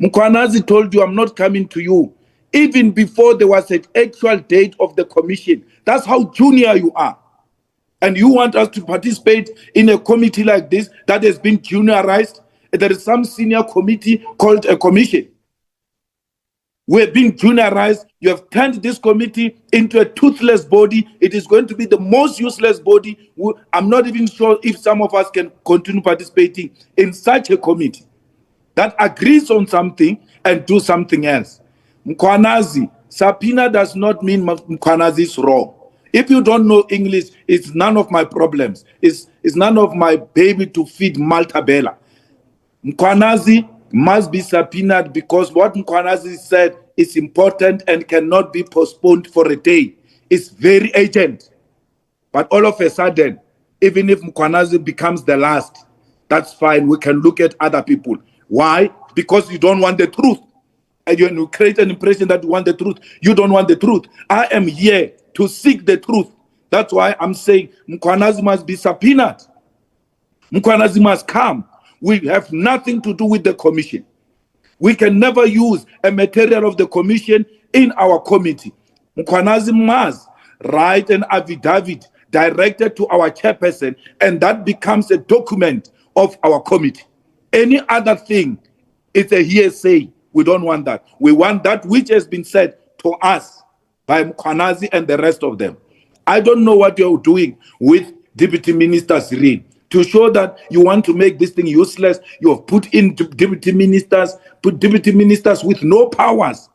Mkhwanazi told you, I'm not coming to you. Even before there was an actual date of the commission. That's how junior you are. And you want us to participate in a committee like this that has been juniorized? There is some senior committee called a commission. We have been juniorized. You have turned this committee into a toothless body. It is going to be the most useless body. I'm not even sure if some of us can continue participating in such a committee that agrees on something and do something else. Mkwanazi, subpoena does not mean Mkwanazi is wrong. If you don't know English, it's none of my problems. It's none of my baby to feed Malta Bella. Mkwanazi must be subpoenaed because what Mkwanazi said is important and cannot be postponed for a day. It's very urgent. But all of a sudden, even if Mkwanazi becomes the last, that's fine. We can look at other people. Why? Because you don't want the truth. And you create an impression that you want the truth. You don't want the truth. I am here to seek the truth. That's why I'm saying Mkwanazi must be subpoenaed. Mkwanazi must come. We have nothing to do with the commission. We can never use a material of the commission in our committee. Mkwanazi must write an affidavit directed to our chairperson, and that becomes a document of our committee. Any other thing is a hearsay. We don't want that. We want that which has been said to us by Mkwanazi and the rest of them. I don't know what you're doing with Deputy Minister Cyril. To show that you want to make this thing useless, you have put in deputy ministers with no powers.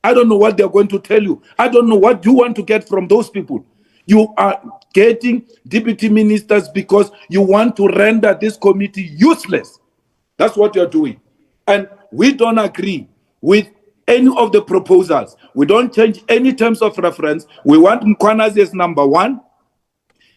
I don't know what they're going to tell you. I don't know what you want to get from those people. You are getting deputy ministers because you want to render this committee useless. That's what you're doing. And we don't agree with any of the proposals. We don't change any terms of reference. We want Mkwanazi as number one.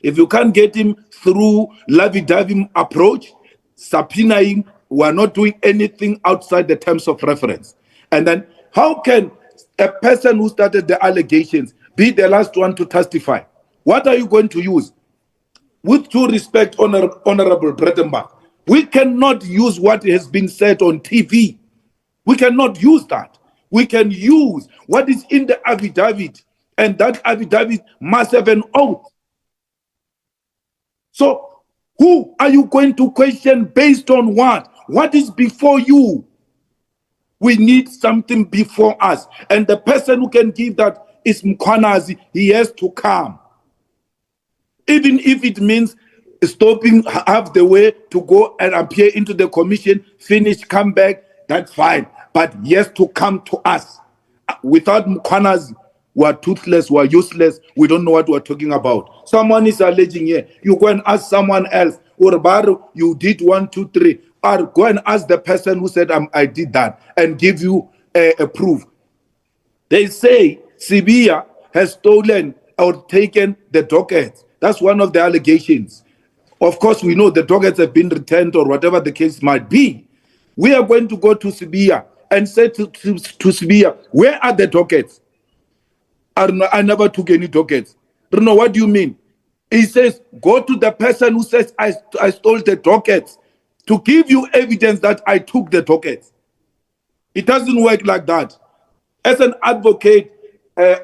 If you can't get him through Lavi-Davi approach, subpoena him, we are not doing anything outside the terms of reference. And then how can a person who started the allegations be the last one to testify? What are you going to use? With due respect, Honorable Bredenbach, we cannot use what has been said on TV. We cannot use that. We can use what is in the affidavit, and that affidavit must have an oath. So who are you going to question based on what? What is before you? We need something before us. And the person who can give that is Mkwanazi. He has to come. Even if it means stopping half the way to go and appear into the commission, finish, come back, that's fine. But he has to come to us. Without Mkwanazi, we are toothless, we are useless, we don't know what we're talking about. Someone is alleging here. You go and ask someone else, or you did 1, 2, 3. Or go and ask the person who said, I did that, and give you a proof. They say Sibia has stolen or taken the dockets. That's one of the allegations. Of course, we know the dockets have been returned or whatever the case might be. We are going to go to Sibia and say to Sibia, where are the dockets? I never took any dockets. Don't know, what do you mean? He says, go to the person who says I stole the dockets to give you evidence that I took the dockets. It doesn't work like that. As an advocate,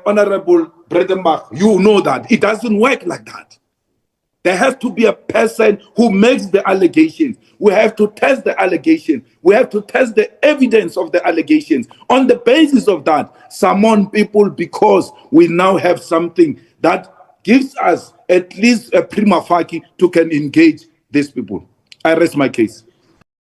Honorable Bredenbach, you know that. It doesn't work like that. There has to be a person who makes the allegations. We have to test the allegation. We have to test the evidence of the allegations. On the basis of that, summon people, because we now have something that gives us at least a prima facie to can engage these people. I rest my case.